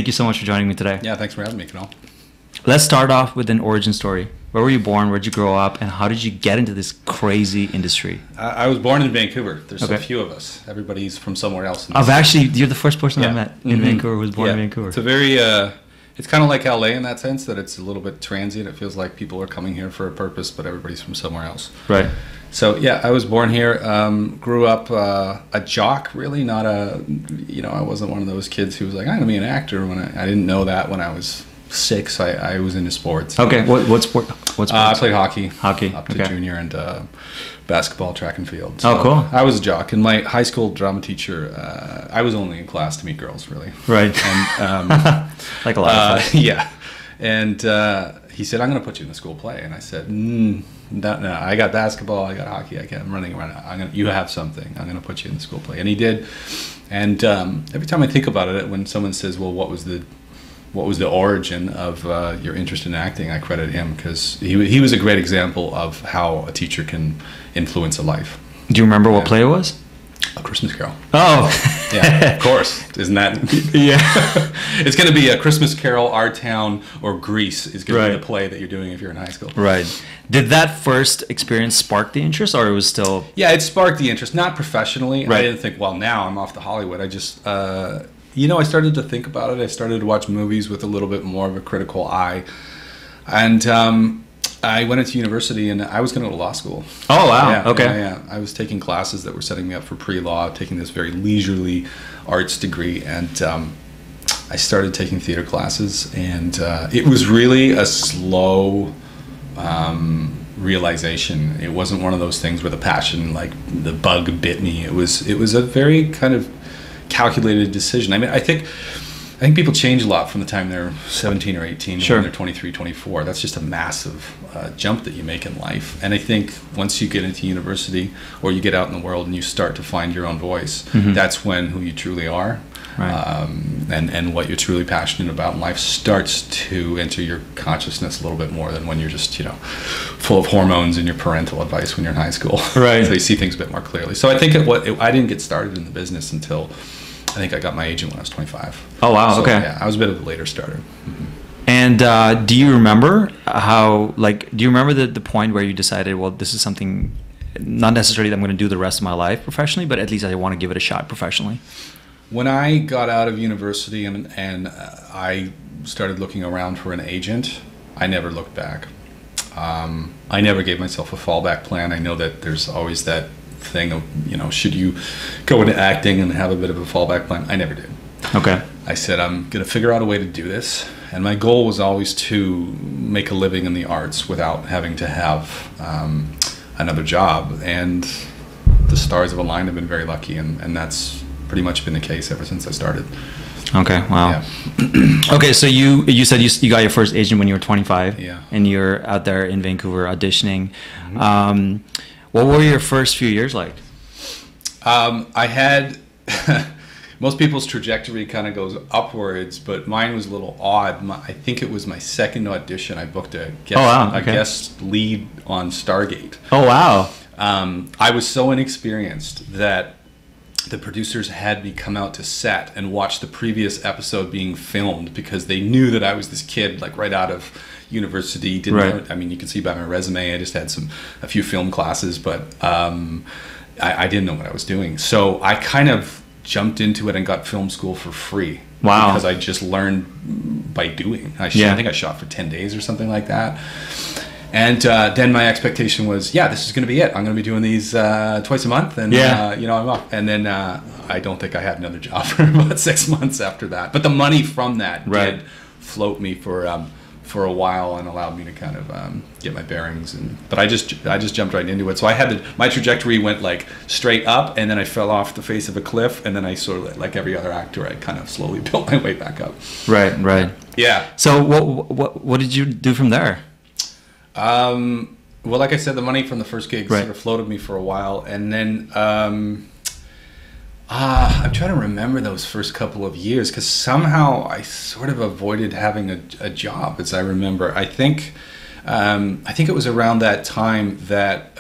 thank you so much for joining me today. Yeah, thanks for having me, Kunal. Let's start off with an origin story. Where were you born? Where'd you grow up? And how did you get into this crazy industry? I was born in Vancouver. There's so few of us. Everybody's from somewhere else. You're the first person I met in Vancouver who was born in Vancouver. It's a very, it's kind of like LA in that sense, that it's a little bit transient. It feels like people are coming here for a purpose, but everybody's from somewhere else. Right. So yeah, I was born here, grew up a jock, really, not a, I wasn't one of those kids who was like, I'm going to be an actor. When I didn't know that when I was 6. I was into sports. Okay, what sport? I played hockey. Hockey, up to junior, and basketball, track and field. So cool. I was a jock, and my high school drama teacher, I was only in class to meet girls, really. Right. And like a lot of us. Yeah. And he said, I'm going to put you in the school play. And I said, no, I got basketball, I got hockey, I'm running around. You have something. I'm going to put you in the school play. And he did. And every time I think about it, when someone says, well, what was the origin of your interest in acting, I credit him, because he was a great example of how a teacher can influence a life. Do you remember what play it was? A Christmas Carol. Oh. Yeah, of course. Isn't that? Yeah. It's going to be A Christmas Carol, Our Town, or Grease is going to be the play that you're doing if you're in high school. Right. Did that first experience spark the interest, or it was still... Yeah, it sparked the interest. Not professionally. Right. I didn't think, well, now I'm off to Hollywood. I just... I started to think about it. I started to watch movies with a little bit more of a critical eye. And I went into university, and I was going to go to law school. Oh, wow. Yeah, okay. Yeah. I was taking classes that were setting me up for pre-law, taking this very leisurely arts degree. And I started taking theater classes. And it was really a slow realization. It wasn't one of those things where the passion, like the bug bit me. It was a very kind of calculated decision. I mean, I think people change a lot from the time they're 17 or 18 to when they're 23, 24. That's just a massive jump that you make in life. And I think once you get into university or you get out in the world and you start to find your own voice, that's when who you truly are, and what you're truly passionate about in life starts to enter your consciousness a little bit more than when you're just, full of hormones and your parental advice when you're in high school. Right. So you see things a bit more clearly. So I think I didn't get started in the business until I think I got my agent when I was 25. Oh, wow. So, okay. Yeah, I was a bit of a later starter. And do you remember the point where you decided, well, this is something, not necessarily that I'm going to do the rest of my life professionally, but at least I want to give it a shot professionally? When I got out of university and I started looking around for an agent, I never looked back. I never gave myself a fallback plan. I know that there's always that thing of, should you go into acting and have a bit of a fallback plan? I never did. Okay. I said, I'm going to figure out a way to do this. And my goal was always to make a living in the arts without having to have another job. And the stars have aligned. I've been very lucky. And that's pretty much been the case ever since I started. Okay, wow. Yeah. Okay, so you said you got your first agent when you were 25. Yeah. And you're out there in Vancouver auditioning. What were your first few years like? I had... Most people's trajectory kind of goes upwards, but mine was a little odd. I think it was my second audition. I booked a guest lead on Stargate. Oh, wow. I was so inexperienced that the producers had me come out to set and watch the previous episode being filmed because they knew that I was this kid, like right out of university. Didn't know, I mean, you can see by my resume, I just had a few film classes, but I didn't know what I was doing. So I kind of jumped into it and got film school for free. Wow. Because I just learned by doing. I think I shot for 10 days or something like that. And then my expectation was, this is going to be it. I'm going to be doing these twice a month, and I'm off. And then I don't think I had another job for about 6 months after that. But the money from that did float me for a while and allowed me to kind of get my bearings. But I just jumped right into it. So I had my trajectory went like straight up, and then I fell off the face of a cliff, and then I sort of, like every other actor, I kind of slowly built my way back up. Right. Yeah. So what did you do from there? Well, like I said, the money from the first gig sort of floated me for a while, and then I'm trying to remember those first couple of years because somehow I sort of avoided having a job, as I remember. I think it was around that time that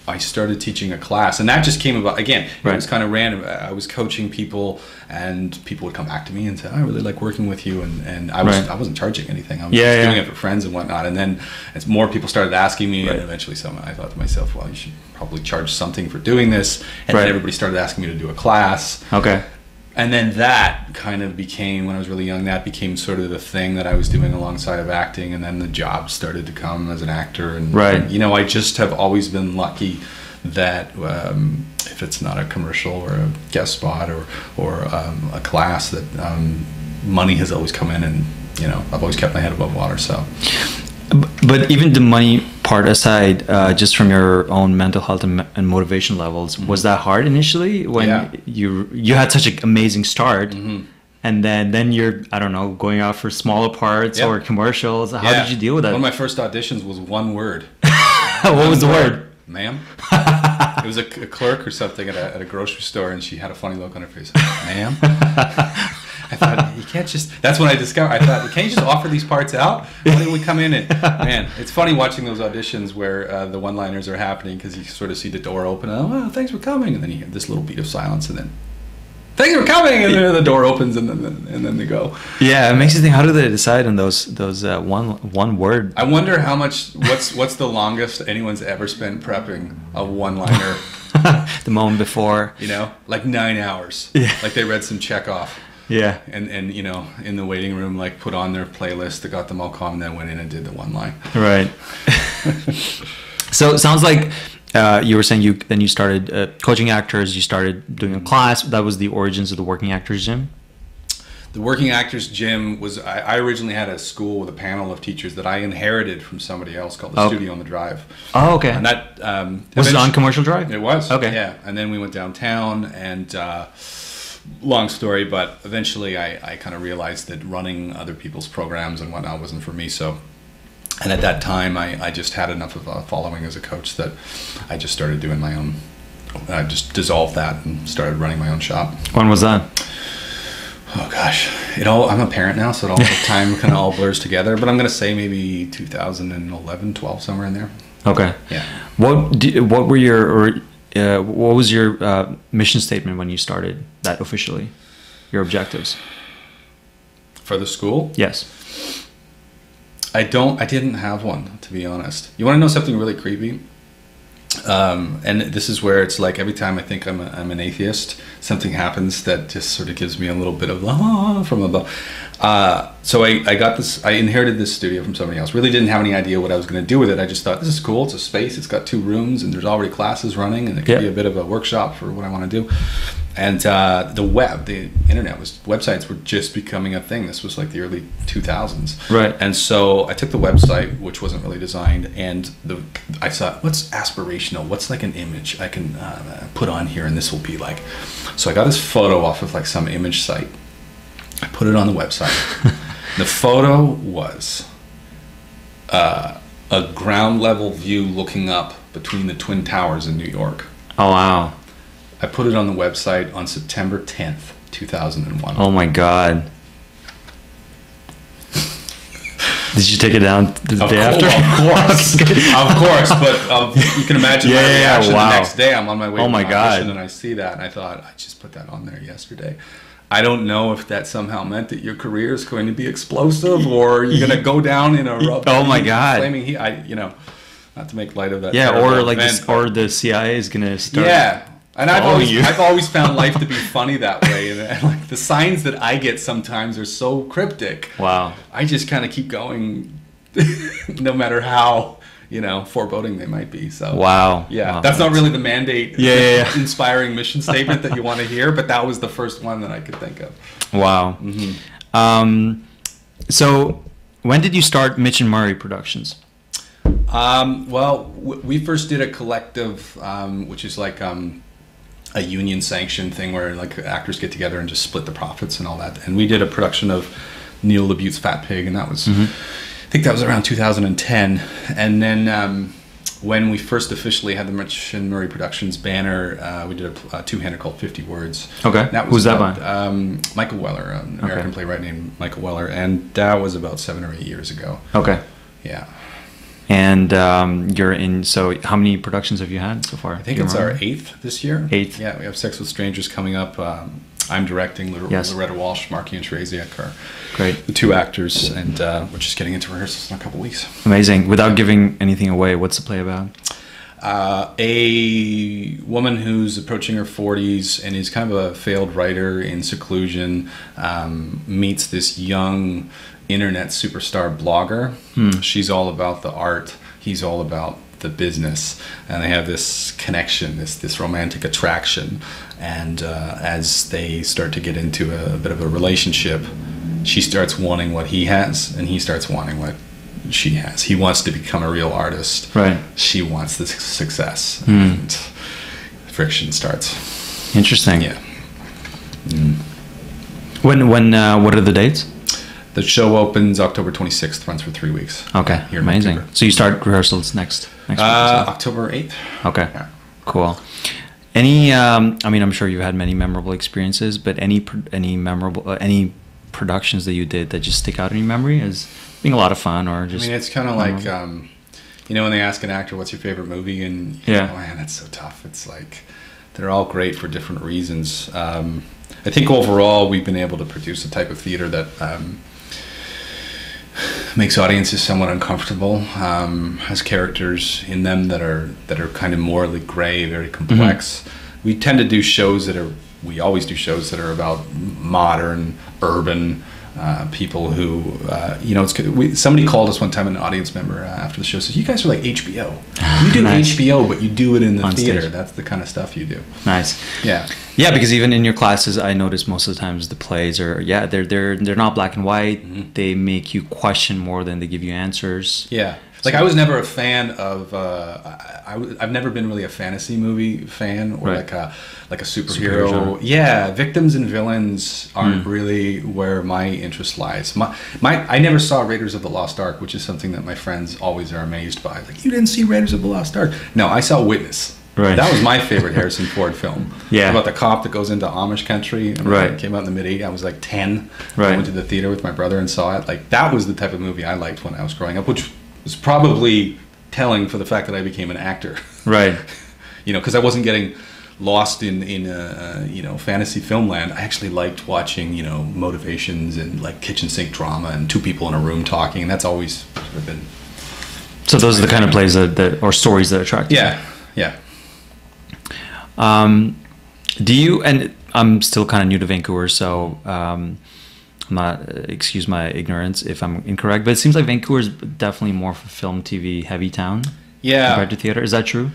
I started teaching a class, and that just came about again. It Right. was kind of random. I was coaching people, and people would come back to me and say, "I really like working with you," and I wasn't charging anything. I was just doing it for friends and whatnot. And then as more people started asking me, and eventually I thought to myself, well, you should probably charge something for doing this. And then everybody started asking me to do a class. Okay. And then that kind of became, when I was really young, that became sort of the thing that I was doing alongside of acting. And then the jobs started to come as an actor. And, and, you know, I just have always been lucky that if it's not a commercial or a guest spot or a class, that money has always come in, and, you know, I've always kept my head above water. So, but even the money part aside, just from your own mental health and motivation levels, was that hard initially when you had such an amazing start, and then you're, I don't know, going out for smaller parts or commercials? How did you deal with that? One of my first auditions was one word. What was the word? Ma'am. It was a clerk or something at a grocery store, and she had a funny look on her face. Ma'am. I thought, you can't just, that's when I discovered, I thought, can't you just offer these parts out? Why don't we come in and, man, it's funny watching those auditions where the one-liners are happening, because you sort of see the door open, and, oh, well, thanks for coming, and then you hear this little beat of silence, and then, thanks for coming, and then the door opens, and then they go. Yeah, it makes you think, how do they decide on those one word? I wonder how much, what's the longest anyone's ever spent prepping a one-liner? The moment before. You know, like 9 hours. Yeah. Like they read some Chekhov. Yeah. And you know, in the waiting room, like put on their playlist that got them all calm, and then went in and did the one line. Right. So it sounds like you were saying you started coaching actors, you started doing a class. That was the origins of the Working Actors Gym? The Working Actors Gym was, I originally had a school with a panel of teachers that I inherited from somebody else called the Studio on the Drive. Oh, okay. And that was it on Commercial Drive? It was. Okay. Yeah. And then we went downtown, and long story, but eventually I kind of realized that running other people's programs and whatnot wasn't for me. So, and at that time, I just had enough of a following as a coach that I just started doing my own. I just dissolved that and started running my own shop. When was that? Oh gosh, I'm a parent now, so the time kind of all blurs together. But I'm gonna say maybe 2011, 12, somewhere in there. Okay. Yeah. What was your mission statement when you started that officially? Your objectives for the school? Yes. I didn't have one, to be honest. You want to know something really creepy? And this is where it's like every time I think I'm an atheist, something happens that just sort of gives me a little bit of from above. So I inherited this studio from somebody else. Really didn't have any idea what I was going to do with it. I just thought, this is cool. It's a space. It's got 2 rooms, and there's already classes running, and it could be a bit of a workshop for what I want to do. And the internet websites were just becoming a thing. This was like the early 2000s. Right. And so I took the website, which wasn't really designed, and I thought, what's aspirational? What's like an image I can put on here, and this will be like. So I got this photo off of like some image site. I put it on the website. The photo was a ground level view looking up between the Twin Towers in New York. Oh, wow. I put it on the website on September 10th, 2001. Oh my God. Did you take it down the day after? Of course, but you can imagine my reaction the next day. I'm on my way to my audition, and I see that, and I thought, I just put that on there yesterday. I don't know if that somehow meant that your career is going to be explosive, or you're going to go down in a oh my God, flaming heat. Not to make light of that. Yeah, or like or the CIA is going to start. Yeah. And I've always found life to be funny that way, and like the signs that I get sometimes are so cryptic. Wow. I just kind of keep going, no matter how foreboding they might be. So wow. Yeah, wow. That's not really the mandate. Yeah. Inspiring mission statement that you want to hear, but that was the first one that I could think of. Wow. Mm-hmm. So when did you start Mitch and Murray Productions? Well, we first did a collective, which is like a union sanctioned thing where like actors get together and just split the profits and all that. And we did a production of Neil Labute's Fat Pig, and that was, I think that was around 2010. And then when we first officially had the Mitch and Murray Productions banner, we did a two-hander called 50 Words. Okay. Who's that by? Michael Weller, an American playwright named Michael Weller, and that was about 7 or 8 years ago. Okay. Yeah. And you're in. So how many productions have you had so far? I think it's our 8th this year. 8th. Yeah, we have Sex with Strangers coming up. I'm directing. Loretta Walsh, Mark Gionfriddo are great. The 2 actors, and we're just getting into rehearsals in a couple weeks. Amazing. Without giving anything away, what's the play about? A woman who's approaching her 40s and is kind of a failed writer in seclusion meets this young internet superstar blogger. She's all about the art. He's all about the business, and they have this connection, this romantic attraction. And as they start to get into a bit of a relationship, she starts wanting what he has, and he starts wanting what she has. He wants to become a real artist. Right. She wants the success, and friction starts. Interesting. Yeah. When what are the dates? The show opens October 26th, runs for 3 weeks. Okay, here in amazing. Vancouver. So you start rehearsals next week? October 8th. Okay, Yeah. cool. Any, I mean, I'm sure you've had many memorable experiences, but any memorable, any productions that you did that just stick out in your memory as being a lot of fun, or just? I mean, it's kind of like, you know, when they ask an actor, what's your favorite movie? And, you know, man, that's so tough. It's like, they're all great for different reasons. I think overall, we've been able to produce a type of theater that makes audiences somewhat uncomfortable, has characters in them that are kind of morally gray, very complex. We tend to do shows we always do shows that are about modern, urban people who, you know, somebody called us one time, an audience member after the show, says, you guys are like HBO. You do Nice. HBO, but you do it in the On theater. stage. That's the kind of stuff you do. Nice. Yeah. Yeah, because even in your classes, I notice most of the times the plays are, they're not black and white. They make you question more than they give you answers. Yeah. Like, I was never a fan of, I've never been really a fantasy movie fan, or like a superhero. Superhero. Yeah, victims and villains aren't really where my interest lies. I never saw Raiders of the Lost Ark, which is something that my friends always are amazed by. Like, you didn't see Raiders of the Lost Ark? No, I saw Witness. Right. That was my favorite Harrison Ford film. Yeah. About the cop that goes into Amish country. And Right. It came out in the mid-'80s. I was like 10. Right. I went to the theater with my brother and saw it. Like, that was the type of movie I liked when I was growing up, which was probably telling for the fact that I became an actor. Right. You know, because I wasn't getting lost in you know, fantasy filmland. I actually liked watching, you know, motivations and like kitchen sink drama and 2 people in a room talking. And that's always sort of been. So those are the kind of plays that or stories that attract you. Yeah. Yeah. Do you, and I'm still kind of new to Vancouver, so I'm not, excuse my ignorance if I'm incorrect, but it seems like Vancouver is definitely more of a film, TV heavy town compared to theater. Is that true?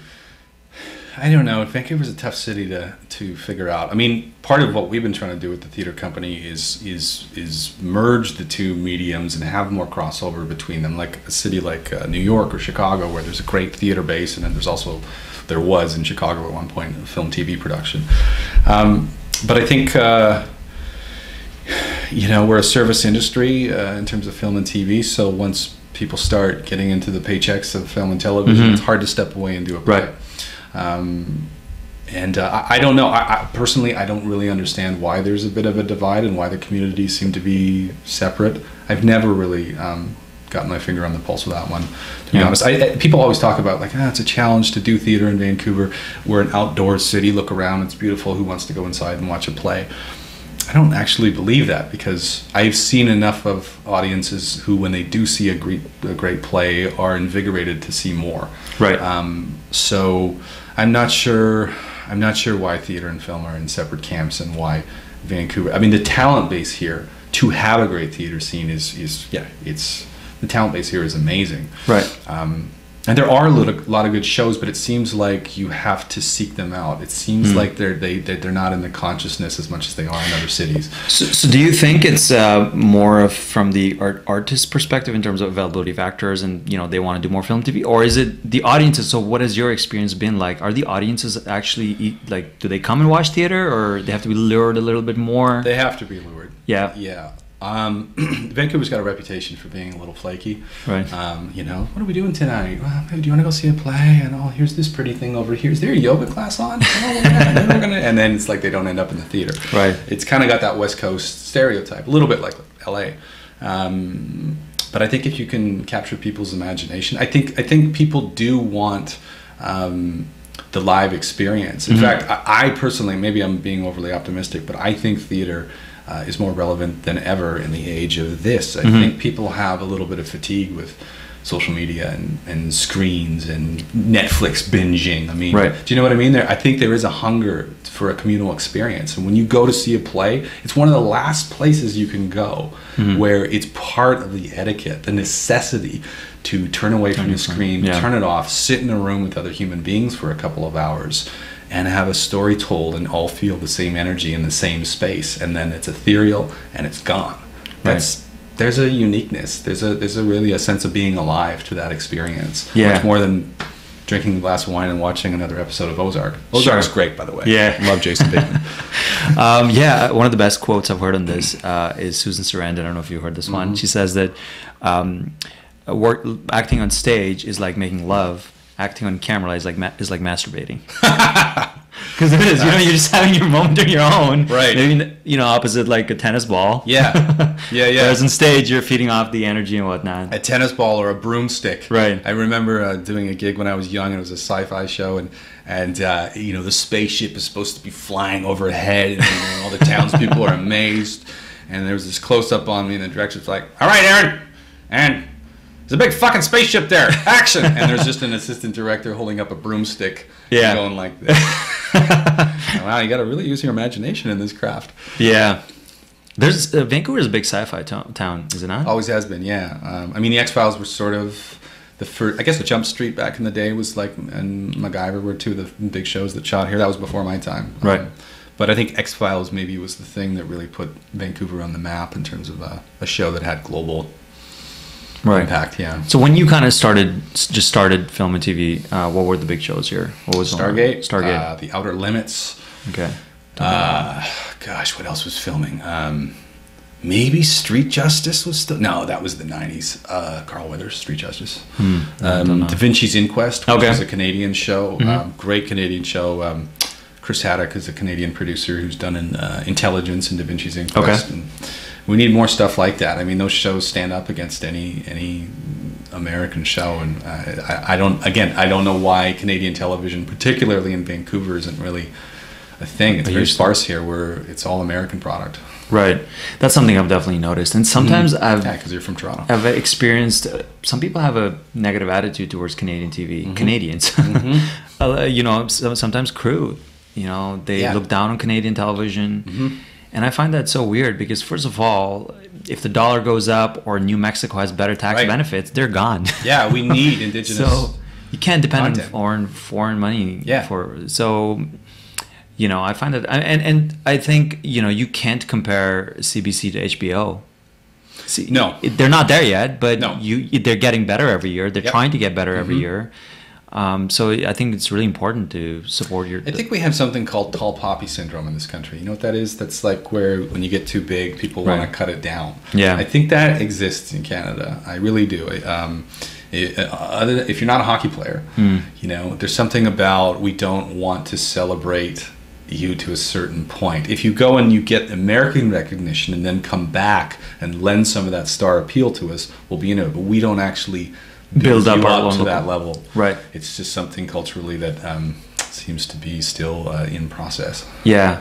I don't know. Vancouver's a tough city to figure out. I mean, part of what we've been trying to do with the theater company is merge the 2 mediums and have more crossover between them. Like a city like New York or Chicago, where there's a great theater base, and then there was in Chicago at one point a film TV production. But I think you know, we're a service industry in terms of film and TV. So once people start getting into the paychecks of film and television, it's hard to step away and do a play. Right. I don't know. I personally, I don't really understand why there's a bit of a divide and why the communities seem to be separate. I've never really got my finger on the pulse of that one, to be honest. People always talk about like, it's a challenge to do theater in Vancouver. We're an outdoor city. Look around, it's beautiful. Who wants to go inside and watch a play? I don't actually believe that, because I've seen enough of audiences who, when they do see a great play, are invigorated to see more. Right. So I'm not sure why theater and film are in separate camps, and why Vancouver. I mean, the talent base here to have a great theater scene is the talent base here is amazing. Right. And there are a lot of good shows, but it seems like you have to seek them out. It seems like they're not in the consciousness as much as they are in other cities. So do you think it's more from the artist perspective in terms of availability of actors, and you know, they want to do more film TV, or is it the audiences? So what has your experience been like? Are the audiences actually like, do they come and watch theater, or they have to be lured a little bit more? They have to be lured. Yeah. Yeah. Vancouver's got a reputation for being a little flaky. Right. You know, what are we doing tonight? Well, do you want to go see a play? And here's this pretty thing over here. Is there a yoga class on? And then it's like they don't end up in the theater. Right. It's kind of got that West Coast stereotype, a little bit like LA. But I think if you can capture people's imagination, I think people do want the live experience. In fact, I personally, maybe I'm being overly optimistic, but I think theater is more relevant than ever in the age of this. I think people have a little bit of fatigue with social media and screens and Netflix binging. I mean, do you know what I mean? I think there is a hunger for a communal experience. And when you go to see a play, it's one of the last places you can go where it's part of the etiquette, the necessity to turn away from the screen, turn it off, sit in a room with other human beings for a couple of hours and have a story told and all feel the same energy in the same space. And then it's ethereal and it's gone. There's a uniqueness. There's really a sense of being alive to that experience. Much more than drinking a glass of wine and watching another episode of Ozark. Ozark's great, by the way. Yeah. Love Jason Bateman. One of the best quotes I've heard on this is Susan Sarandon. I don't know if you heard this one. She says that acting on stage is like making love. Acting on camera is like masturbating. Because it is, you're just having your moment on your own. Right. Maybe, opposite like a tennis ball. Yeah. Whereas on stage, you're feeding off the energy and whatnot. A tennis ball or a broomstick. Right. I remember doing a gig when I was young, and it was a sci-fi show, and the spaceship is supposed to be flying overhead, and all the townspeople are amazed. And there was this close-up on me, and the director's like, "All right, Aaron, and there's a big fucking spaceship there. Action!" And there's just an assistant director holding up a broomstick and going like this. Wow, you got to really use your imagination in this craft. Yeah. There's Vancouver is a big sci-fi town, is it not? Always has been, yeah. The X-Files were sort of the first. I guess the Jump Street back in the day was like, and MacGyver were two of the big shows that shot here. That was before my time. Right. But I think X-Files maybe was the thing that really put Vancouver on the map in terms of a show that had global impact. Yeah. So when you kind of started film and TV, what were the big shows here? What was Stargate? The Outer Limits. Okay. Gosh, what else was filming? Maybe Street Justice was still. No, that was the 90s. Carl Weathers, Street Justice. Da Vinci's Inquest, which is a Canadian show. Great Canadian show. Chris Haddock is a Canadian producer who's done Intelligence and Da Vinci's Inquest. And we need more stuff like that. I mean, those shows stand up against any American show, and I don't know why Canadian television, particularly in Vancouver, isn't really a thing. It's very sparse here, where it's all American product. Right. That's something I've definitely noticed, and sometimes because you're from Toronto, I've experienced some people have a negative attitude towards Canadian TV. Canadians, sometimes crew. They look down on Canadian television. And I find that so weird because, first of all, if the dollar goes up or New Mexico has better tax benefits, they're gone. Yeah, we need indigenous. So you can't depend on foreign money. Yeah. I find that, and I think you can't compare CBC to HBO. No, they're not there yet, but they're getting better every year. They're trying to get better every year. So I think it's really important to support I think we have something called tall poppy syndrome in this country. You know what that is? That's like where when you get too big, people want to cut it down. Yeah. I think that exists in Canada. I really do. If you're not a hockey player, there's something about we don't want to celebrate you to a certain point. If you go and you get American recognition and then come back and lend some of that star appeal to us, we'll be in it. But we don't actually build up to that level. Right. It's just something culturally that seems to be still in process. Yeah.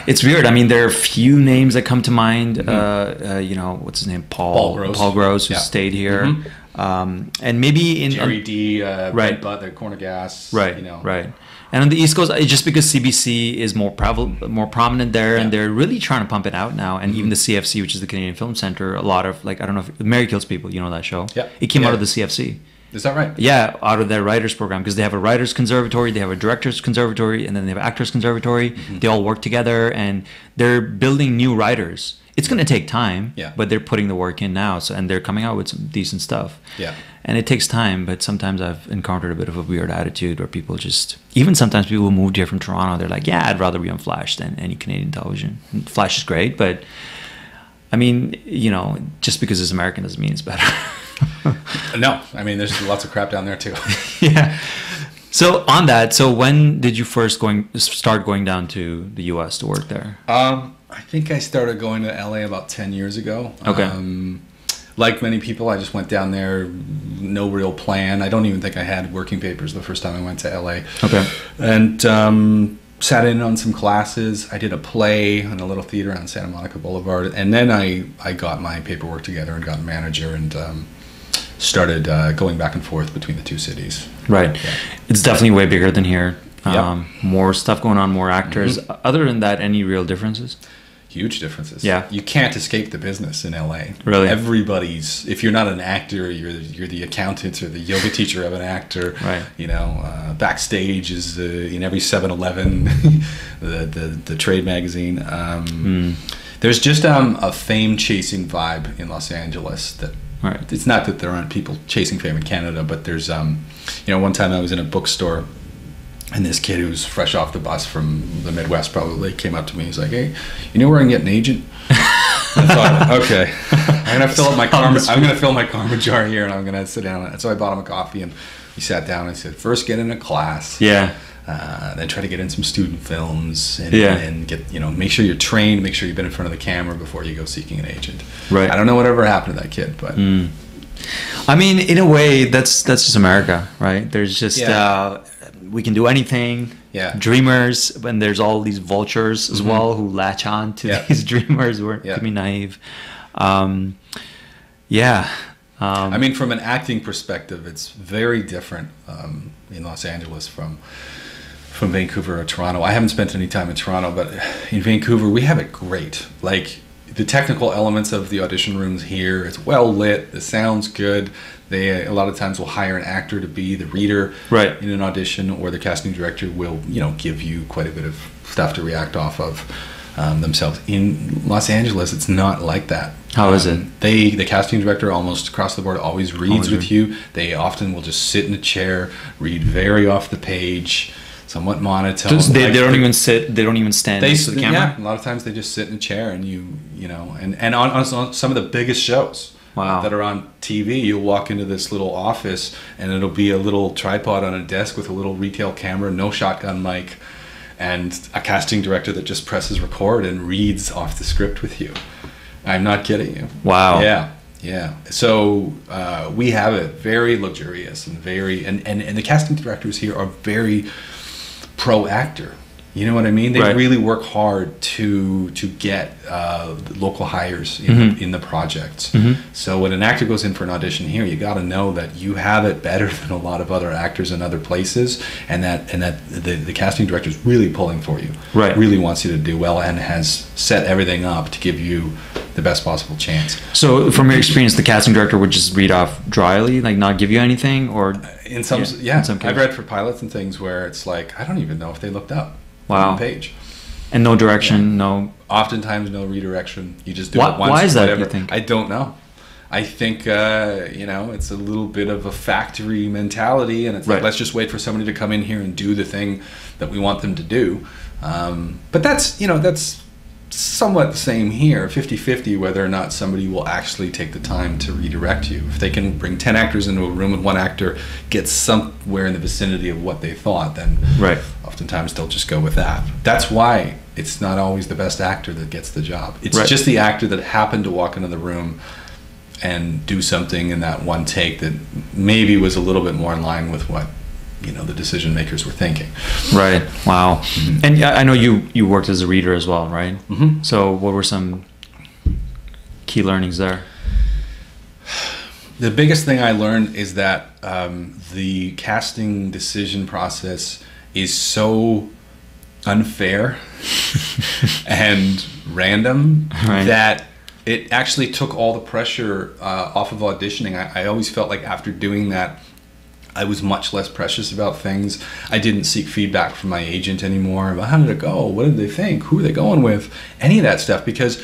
It's weird. I mean, there are a few names that come to mind. What's his name? Paul Gross, who stayed here. And maybe in Jerry D. Brent Butler, Corner Gas. Right. Right. And on the East Coast, just because CBC is more prominent there, and they're really trying to pump it out now, and even the CFC, which is the Canadian Film Centre, a lot of I don't know if Mary Kills People, that show? Yeah. It came out of the CFC. Is that right? Yeah, out of their writers program, because they have a writers conservatory, they have a directors conservatory, and then they have actors conservatory. They all work together, and they're building new writers. It's going to take time, but they're putting the work in now, and they're coming out with some decent stuff. Yeah. And it takes time, but sometimes I've encountered a bit of a weird attitude where people even sometimes people who moved here from Toronto, they're like, I'd rather be on Flash than any Canadian television. And Flash is great, but I mean, just because it's American doesn't mean it's better. No, I mean, there's lots of crap down there too. Yeah. So on that, when did you first start going down to the U.S. to work there? I think I started going to L.A. about 10 years ago. Okay. like many people, I just went down there, no real plan. I don't even think I had working papers the first time I went to LA. Okay. And sat in on some classes. I did a play in a little theater on Santa Monica Boulevard. And then I got my paperwork together and got a manager and started going back and forth between the two cities. Right. Yeah. It's definitely way bigger than here. Yep. More stuff going on, more actors. Other than that, any real differences? Huge differences. Yeah. You can't escape the business in LA. Really? Everybody's, if you're not an actor, you're the accountant or the yoga teacher of an actor. Right. You know, backstage is in every 7-Eleven, the trade magazine. There's just a fame-chasing vibe in Los Angeles that, right. It's not that there aren't people chasing fame in Canada, but there's, one time I was in a bookstore and this kid who was fresh off the bus from the Midwest probably came up to me. He's like, "Hey, you know where I can get an agent?" I thought, okay, I'm gonna fill my karma jar here, and I'm gonna sit down. And so I bought him a coffee, and he sat down. And I said, "First, get in a class. Yeah. Then try to get in some student films, and get make sure you're trained, make sure you've been in front of the camera before you go seeking an agent." Right. I don't know whatever happened to that kid, but. I mean, in a way, that's just America, right? There's just we can do anything. Yeah. Dreamers, and there's all these vultures as well who latch on to these dreamers who can be naive. I mean, from an acting perspective, it's very different in Los Angeles from Vancouver or Toronto. I haven't spent any time in Toronto, but in Vancouver, we have it great. Like, the technical elements of the audition rooms here, it's well lit, the sound's good. They a lot of times will hire an actor to be the reader in an audition, or the casting director will give you quite a bit of stuff to react off of themselves. In Los Angeles, it's not like that. How is it? The casting director almost across the board always reads with you. They often will just sit in a chair, read very off the page, somewhat monotone. They don't even sit. They don't even stand next to the camera. Yeah, a lot of times they just sit in a chair, and and on some of the biggest shows that are on TV, you'll walk into this little office, and it'll be a little tripod on a desk with a little retail camera, no shotgun mic, and a casting director that just presses record and reads off the script with you. I'm not kidding you. Wow. Yeah. So we have it very luxurious and very and the casting directors here are very pro actor. You know what I mean? They really work hard to get local hires in the projects. So when an actor goes in for an audition here, you got to know that you have it better than a lot of other actors in other places, and that the casting director is really pulling for you. Right. Really wants you to do well and has set everything up to give you the best possible chance. So from your experience, the casting director would just read off dryly, like not give you anything, or in some cases. I've read for pilots and things where it's like I don't even know if they looked up. Wow. Page. And no direction, no. Oftentimes, no redirection. You just do it once. Why is that? Whatever. You think? I don't know. I think it's a little bit of a factory mentality, and it's like let's just wait for somebody to come in here and do the thing that we want them to do. But that's somewhat the same here, 50-50, whether or not somebody will actually take the time to redirect you. If they can bring 10 actors into a room and one actor gets somewhere in the vicinity of what they thought, then oftentimes they'll just go with that. That's why it's not always the best actor that gets the job. It's just the actor that happened to walk into the room and do something in that one take that maybe was a little bit more in line with what the decision makers were thinking. Right. Wow. And I know you worked as a reader as well, right? So what were some key learnings there? The biggest thing I learned is that the casting decision process is so unfair and random that it actually took all the pressure off of auditioning. I always felt like after doing that, I was much less precious about things. I didn't seek feedback from my agent anymore about how did it go, what did they think, who are they going with, any of that stuff, because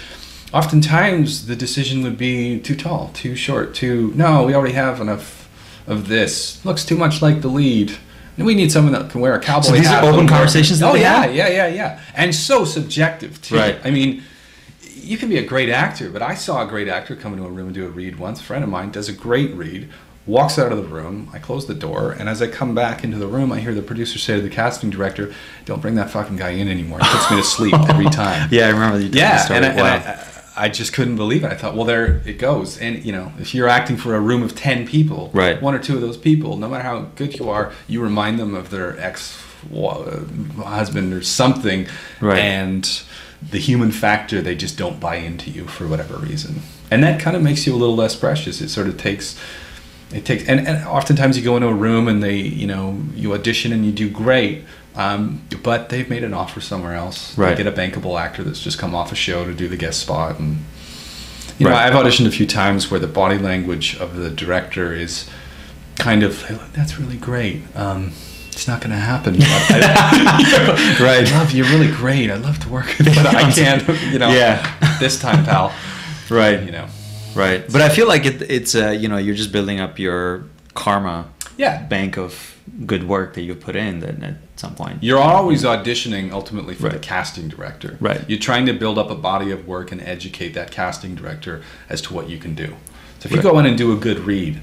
oftentimes the decision would be too tall, too short, no, we already have enough of this, looks too much like the lead, and we need someone that can wear a cowboy hat. So these are open conversations that yeah. And so subjective too. Right. I mean, you can be a great actor, but I saw a great actor come into a room and do a read once. A friend of mine does a great read, walks out of the room, I close the door, and as I come back into the room, I hear the producer say to the casting director, "Don't bring that fucking guy in anymore. He puts me to sleep every time." Yeah, I remember you told the story. And I just couldn't believe it. I thought, well, there it goes. And, you know, if you're acting for a room of 10 people, right, one or two of those people, no matter how good you are, you remind them of their ex-husband or something. Right. And the human factor, they just don't buy into you for whatever reason. And that kind of makes you a little less precious. It sort of takes, and oftentimes you go into a room and you audition and you do great. But they've made an offer somewhere else. Right. They get a bankable actor that's just come off a show to do the guest spot. And, you know, I've auditioned a few times where the body language of the director is kind of, hey, look, that's really great. It's not going to happen. Right. I love you. You're really great. I'd love to work with you, but I can't, you know, this time, pal. Right. You know. Right. But I feel like it's you know, you're just building up your karma bank of good work that you've put in then at some point. You're always auditioning ultimately for the casting director. Right. You're trying to build up a body of work and educate that casting director as to what you can do. So if you go in and do a good read,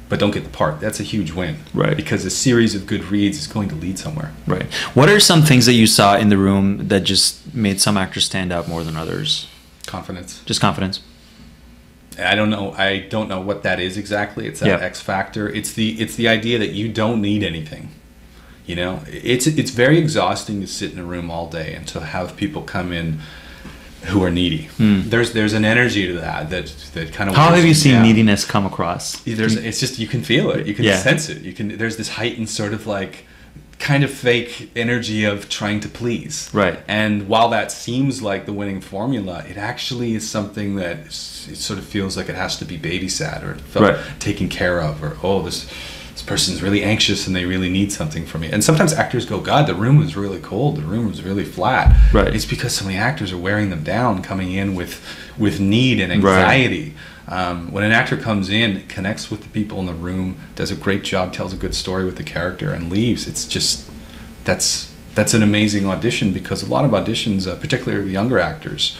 but don't get the part, that's a huge win. Right. Because a series of good reads is going to lead somewhere. Right. What are some things that you saw in the room that just made some actors stand out more than others? Confidence. Just confidence. I don't know what that is exactly. It's that X factor. It's the idea that you don't need anything. You know, it's very exhausting to sit in a room all day and to have people come in who are needy. There's an energy to that kind of. How have you seen neediness come across? It's just, you can feel it. You can sense it. There's this heightened sort of like kind of fake energy of trying to please. Right. And while that seems like the winning formula, it actually is something that it sort of feels like it has to be babysat or taken care of, or this person's really anxious and they really need something from me. And sometimes actors go, God, the room was really cold, the room was really flat. Right. It's because so many actors are wearing them down, coming in with need and anxiety. When an actor comes in, connects with the people in the room, does a great job, tells a good story with the character, and leaves, it's just, that's an amazing audition, because a lot of auditions, particularly younger actors,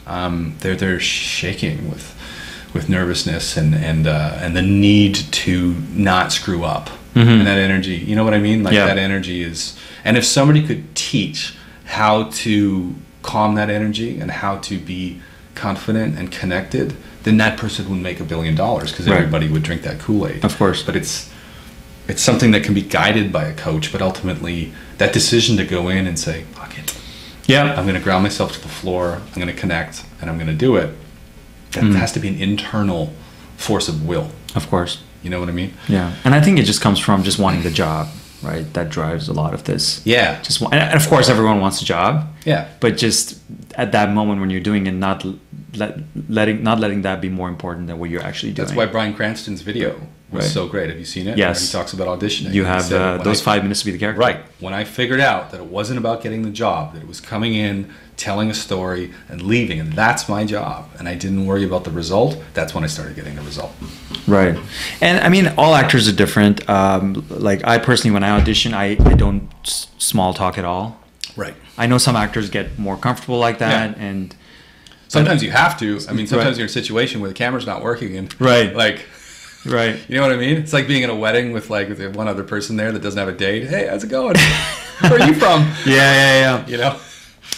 they're shaking with nervousness and the need to not screw up. And that energy, you know what I mean? Like that energy is, and if somebody could teach how to calm that energy and how to be confident and connected, then that person would make $1 billion, because everybody would drink that Kool-Aid. Of course. But it's something that can be guided by a coach, but ultimately that decision to go in and say, fuck it. Yeah. I'm going to ground myself to the floor, I'm going to connect, and I'm going to do it. That has to be an internal force of will. Of course. You know what I mean? Yeah. And I think it just comes from just wanting the job, right? That drives a lot of this. Yeah. And of course everyone wants a job. Yeah. But just at that moment when you're doing it, not letting that be more important than what you're actually doing. That's why Bryan Cranston's video was so great. Have you seen it? Yes. Where he talks about auditioning. You have those 5 minutes to be the character. Right. When I figured out that it wasn't about getting the job, that it was coming in, telling a story, and leaving, and that's my job, and I didn't worry about the result, that's when I started getting the result. Right. And I mean, all actors are different. Like I personally, when I audition, I don't small talk at all. Right. I know some actors get more comfortable like that, and sometimes you have to. I mean, sometimes you're in a situation where the camera's not working, and like, you know what I mean? It's like being at a wedding with one other person there that doesn't have a date. Hey, how's it going? Where are you from? Yeah. You know.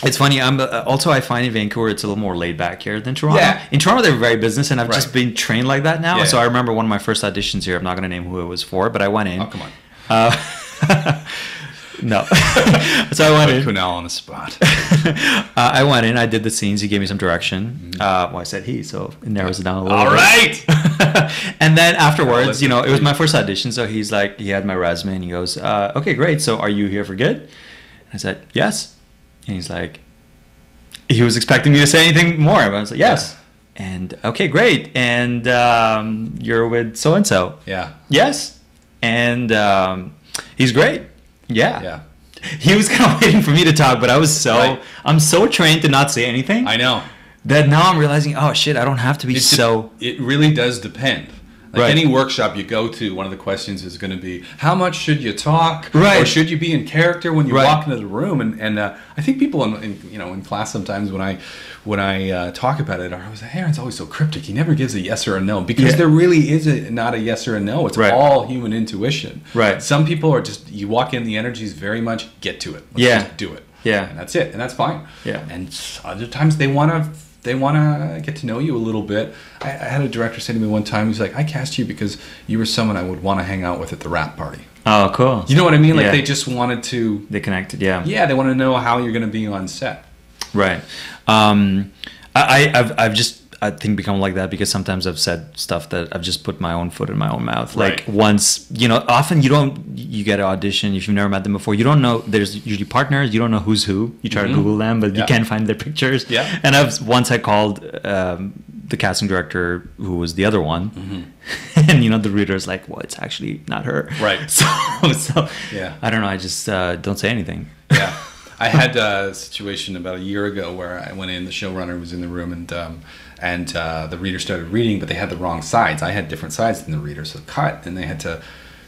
It's funny. I find in Vancouver it's a little more laid back here than Toronto. Yeah. In Toronto they're very business, and I've just been trained like that now. Yeah, so I remember one of my first auditions here. I'm not going to name who it was for, but I went in. Oh, come on. No. So I went in. Kunal on the spot. I went in. I did the scenes. He gave me some direction. Well, I said he, so it narrows it down a little bit. All right. And then afterwards, it was my first audition. So he's like, he had my resume, and he goes, "Okay, great. So are you here for good?" And I said, "Yes." And he's like, he was expecting me to say anything more. But I was like, "Yes." Yeah. And okay, great. And you're with so and so. Yeah. Yes. And he's great. Yeah. Yeah. He was kind of waiting for me to talk, but I'm so trained to not say anything. I know. That now I'm realizing, oh shit, I don't have to be It really does depend. Like any workshop you go to, one of the questions is going to be, how much should you talk? Right. Or should you be in character when you walk into the room? And I think people in class sometimes when I talk about it, I was like, Aaron's always so cryptic. He never gives a yes or a no, because there really is not a yes or a no. It's all human intuition. Right. Some people are just, you walk in, the energy is very much get to it. Let's just do it. Yeah. And that's it. And that's fine. Yeah. And other times they want to they want to get to know you a little bit. I had a director say to me one time, he's like, I cast you because you were someone I would want to hang out with at the rap party. Oh, cool. You know what I mean? Like they just wanted to... They connected, yeah. Yeah, they want to know how you're going to be on set. Right. I've just, I think, become like that because sometimes I've said stuff that I've just put my own foot in my own mouth. Like once, you know, often you get an audition, if you've never met them before, you don't know, there's usually partners, you don't know who's who. You try to Google them, but you can't find their pictures. Yeah. And once I called the casting director who was the other one, and, you know, the reader's like, well, it's actually not her. Right. So yeah. I don't know, I just don't say anything. Yeah. I had a situation about a year ago where I went in, the showrunner was in the room, and the reader started reading, but they had the wrong sides. I had different sides than the reader, so cut, and the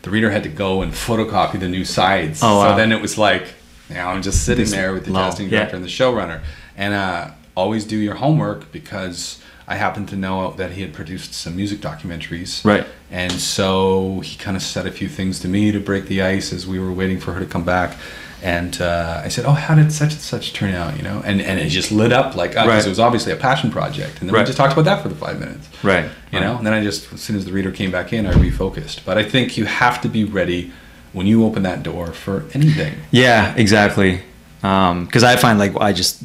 reader had to go and photocopy the new sides. Oh, wow. So then it was like, you know, I'm just sitting there with the casting director and the showrunner, and always do your homework, because I happened to know that he had produced some music documentaries. Right. And so he kind of said a few things to me to break the ice as we were waiting for her to come back. And I said, oh, how did such and such turn out, you know? And it just lit up like, because it was obviously a passion project. And then we just talked about that for the 5 minutes. Right. You know? And then I just, as soon as the reader came back in, I refocused. But I think you have to be ready when you open that door for anything. Yeah, exactly. Because I find like I just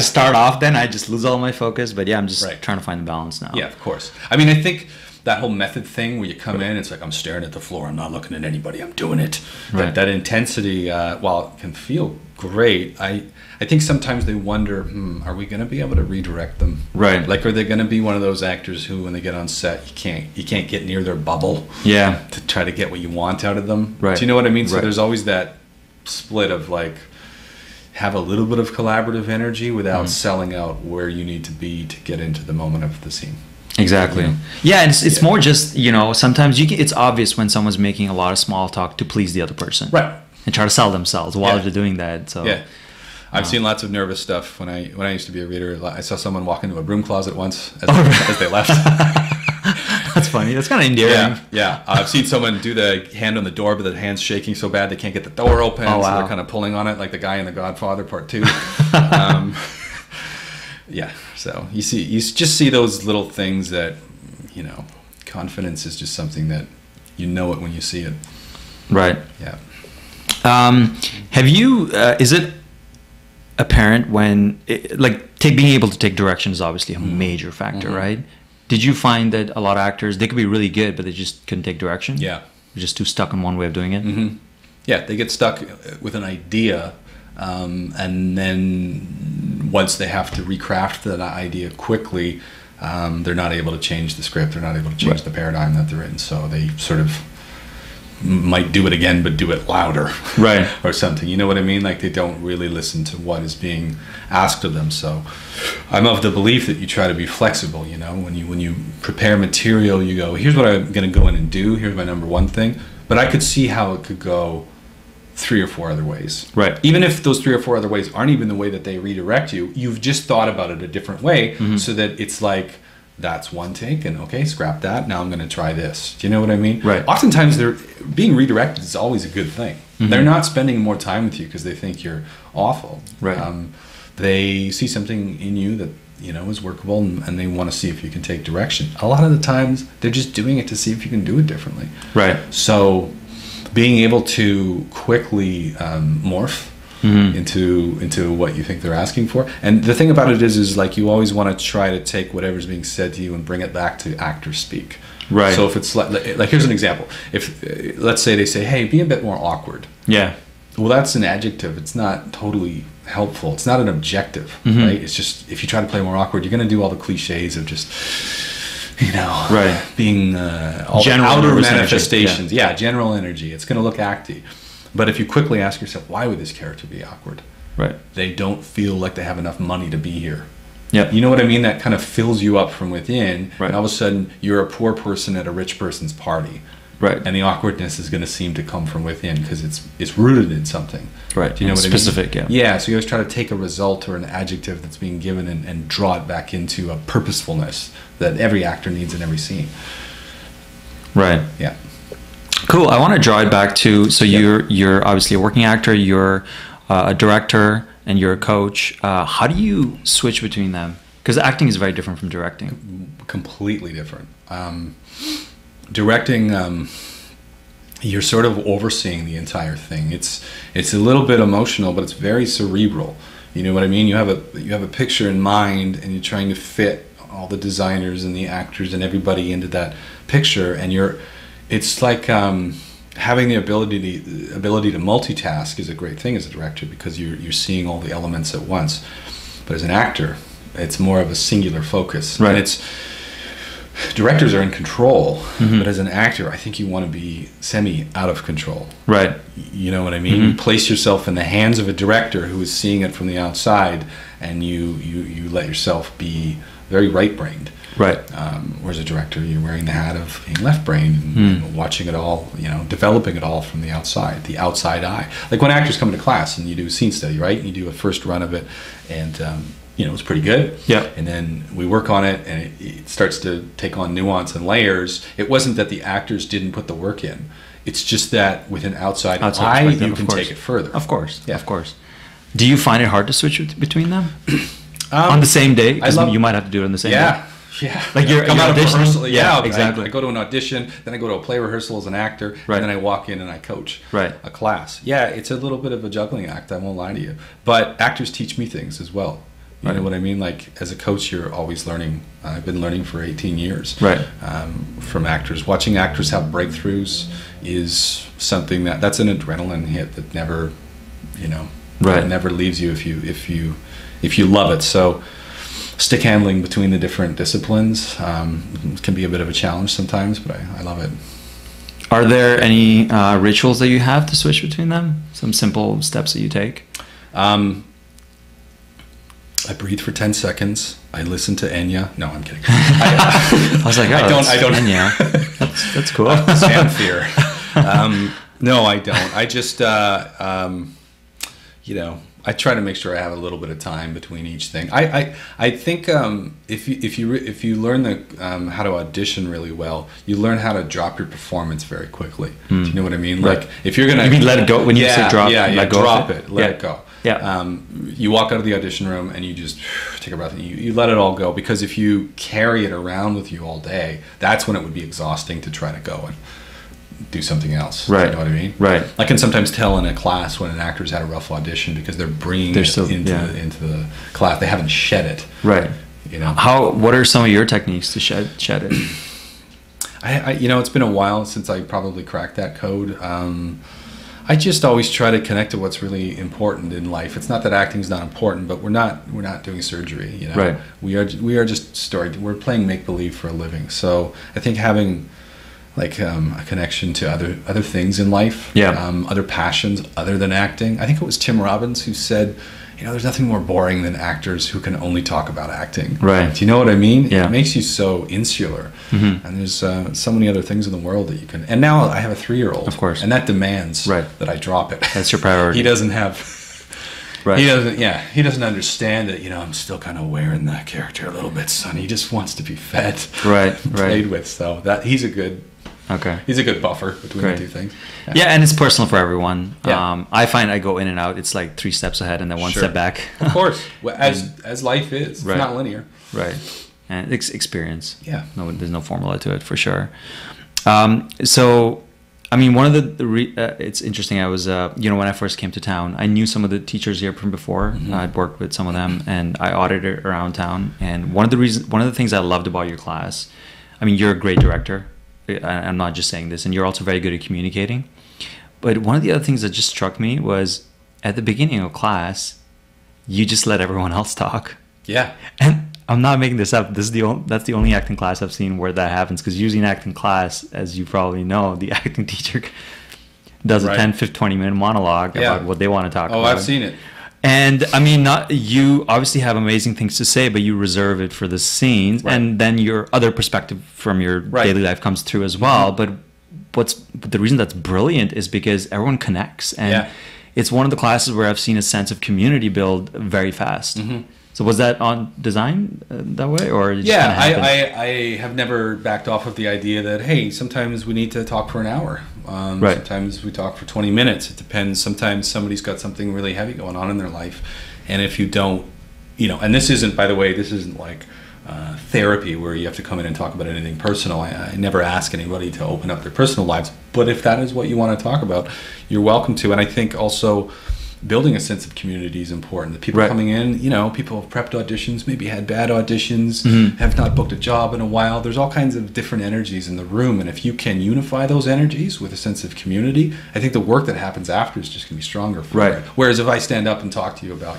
start off, then I just lose all my focus. But yeah, I'm just trying to find the balance now. Yeah, of course. I mean, I think that whole method thing where you come in, it's like, I'm staring at the floor, I'm not looking at anybody, I'm doing it. Right. That intensity, while it can feel great, I think sometimes they wonder, are we going to be able to redirect them? Right. Like, are they going to be one of those actors who, when they get on set, you can't get near their bubble? Yeah. To try to get what you want out of them. Right. Do you know what I mean? So there's always that split of like, have a little bit of collaborative energy without selling out where you need to be to get into the moment of the scene. Exactly. Yeah, and it's more just, you know, sometimes it's obvious when someone's making a lot of small talk to please the other person. Right. And try to sell themselves while they're doing that. So yeah. I've seen lots of nervous stuff when I used to be a reader. I saw someone walk into a broom closet once as they left. That's funny. That's kind of endearing. Yeah. I've seen someone do the hand on the door, but the hand's shaking so bad they can't get the door open. Oh, wow. So they're kind of pulling on it like the guy in The Godfather Part 2. Yeah, so you just see those little things that, you know, confidence is just something that you know it when you see it. Right. Yeah. Have you? Is it apparent when being able to take direction is obviously a major factor, right? Did you find that a lot of actors, they could be really good, but they just couldn't take direction? Yeah. They're just too stuck in one way of doing it. Yeah, they get stuck with an idea. And then once they have to recraft that idea quickly, they're not able to change the script, they're not able to change the paradigm that they're in, so they sort of might do it again but do it louder, right? Or something, you know what I mean? Like, they don't really listen to what is being asked of them. So I'm of the belief that you try to be flexible, you know, when you prepare material, you go, here's what I'm going to go in and do, here's my number one thing, but I could see how it could go 3 or 4 other ways. Right. Even if those 3 or 4 other ways aren't even the way that they redirect you, you've just thought about it a different way, so that it's like, that's one take, and okay, scrap that, now I'm going to try this. Do you know what I mean? Right. Oftentimes, they're being redirected is always a good thing. They're not spending more time with you because they think you're awful. Right. They see something in you that, you know, is workable, and they want to see if you can take direction. A lot of the times, they're just doing it to see if you can do it differently. Right. So being able to quickly morph into what you think they're asking for. And the thing about it is like, you always want to try to take whatever's being said to you and bring it back to actor speak. Right. So if it's like here's an example. If let's say they say, hey, be a bit more awkward. Yeah. Well, that's an adjective. It's not totally helpful. It's not an objective, right? It's just, if you try to play more awkward, you're going to do all the cliches of just, you know, right, being all general outer manifestations. Yeah, general energy. It's going to look acty. But if you quickly ask yourself, why would this character be awkward? Right. They don't feel like they have enough money to be here. Yeah. You know what I mean? That kind of fills you up from within. Right. And all of a sudden, you're a poor person at a rich person's party. Right. And the awkwardness is going to seem to come from within because it's rooted in something. Right. Do you know what I mean? Specific, yeah. Yeah, so you always try to take a result or an adjective that's being given and draw it back into a purposefulness that every actor needs in every scene. Right. Yeah. Cool. I want to draw it back to, so you're obviously a working actor, you're a director and you're a coach. How do you switch between them? Because acting is very different from directing. Completely different. Directing, you're sort of overseeing the entire thing. It's a little bit emotional, but it's very cerebral. You know what I mean? You have a picture in mind, and you're trying to fit all the designers and the actors and everybody into that picture, and it's like having the ability to multitask is a great thing as a director, because you're seeing all the elements at once. But as an actor, it's more of a singular focus. Right. And directors are in control, but as an actor, I think you want to be semi out of control. Right. You know what I mean? You place yourself in the hands of a director who is seeing it from the outside, and you let yourself be very right-brained. Right. Whereas a director, you're wearing the hat of being left-brained and watching it all, developing it all from the outside eye. Like when actors come into class and you do a scene study, right? You do a first run of it, and it's pretty good. Yeah. And then we work on it, and it starts to take on nuance and layers. It wasn't that the actors didn't put the work in. It's just that with an outside eye, you can take it further. Of course. Yeah. Of course. Do you find it hard to switch between them? On the same day? Because you might have to do it on the same day. Yeah. Like you're come out of rehearsal. Yeah, exactly. I go to an audition, then I go to a play rehearsal as an actor, right. and then I walk in and I coach a class. Yeah, it's a little bit of a juggling act, I won't lie to you. But actors teach me things as well. You know what I mean? Like as a coach, you're always learning. I've been learning for 18 years. Right. From actors. Watching actors have breakthroughs is something that's an adrenaline hit that never, never leaves you if you love it. So stick handling between the different disciplines can be a bit of a challenge sometimes, but I love it. Are there any rituals that you have to switch between them? Some simple steps that you take? I breathe for 10 seconds. I listen to Enya. No, I'm kidding. I was like, I don't. Enya. That's cool. Fanfare. No, I don't. I just, I try to make sure I have a little bit of time between each thing. I think if you learn how to audition really well, you learn how to drop your performance very quickly. Do you know what I mean? Right. Like if you're gonna, you mean let it go when you say drop? Let go. Drop it. Let it go. Yeah. You walk out of the audition room and you just take a breath and you let it all go, because if you carry it around with you all day, that's when it would be exhausting to try to go and do something else. Right. You know what I mean? Right. I can sometimes tell in a class when an actor's had a rough audition because they're bringing it into the class. They haven't shed it. Right. What are some of your techniques to shed it? It's been a while since I probably cracked that code. I just always try to connect to what's really important in life. It's not that acting's not important, but we're not doing surgery. Right. We are just we're playing make believe for a living. So I think having like a connection to other things in life, other passions other than acting. I think it was Tim Robbins who said, there's nothing more boring than actors who can only talk about acting. Right. Do you know what I mean? Yeah. It makes you so insular. And there's so many other things in the world that you can. And now I have a 3-year-old. Of course. And that demands that I drop it. That's your priority. He doesn't have. Right. He doesn't understand that, I'm still kind of wearing that character a little bit, son. He just wants to be fed. Right. Played with. So he's a good. Okay. He's a good buffer between the two things. Yeah, and it's personal for everyone. Yeah. I find I go in and out. It's like 3 steps ahead and then 1 step back. Of course. Well, as life is. It's not linear. Right. And it's experience. Yeah. No, there's no formula to it for sure. So, I mean, one of it's interesting. I was, when I first came to town, I knew some of the teachers here from before. I'd worked with some of them, and I audited around town. And one of the things I loved about your class, I mean, you're a great director. I'm not just saying this, and you're also very good at communicating. But one of the other things that just struck me was at the beginning of class, you just let everyone else talk. Yeah. And I'm not making this up. That's the only acting class I've seen where that happens. Because usually in acting class, as you probably know, the acting teacher does a 10, 15, 20-minute monologue about what they want to talk about. Oh, I've seen it. And I mean, you obviously have amazing things to say, but you reserve it for the scenes, and then your other perspective from your daily life comes through as well. But the reason that's brilliant is because everyone connects, and it's one of the classes where I've seen a sense of community build very fast. So was that on design that way, or it just I have never backed off of the idea that, hey, sometimes we need to talk for an hour. Right. Sometimes we talk for 20 minutes. It depends. Sometimes somebody's got something really heavy going on in their life. And if you don't, and this isn't, by the way, this isn't like therapy where you have to come in and talk about anything personal. I never ask anybody to open up their personal lives. But if that is what you want to talk about, you're welcome to. And I think also building a sense of community is important. The people coming in, people have prepped auditions, maybe had bad auditions, have not booked a job in a while. There's all kinds of different energies in the room. And if you can unify those energies with a sense of community, I think the work that happens after is just going to be stronger for it. Whereas if I stand up and talk to you about,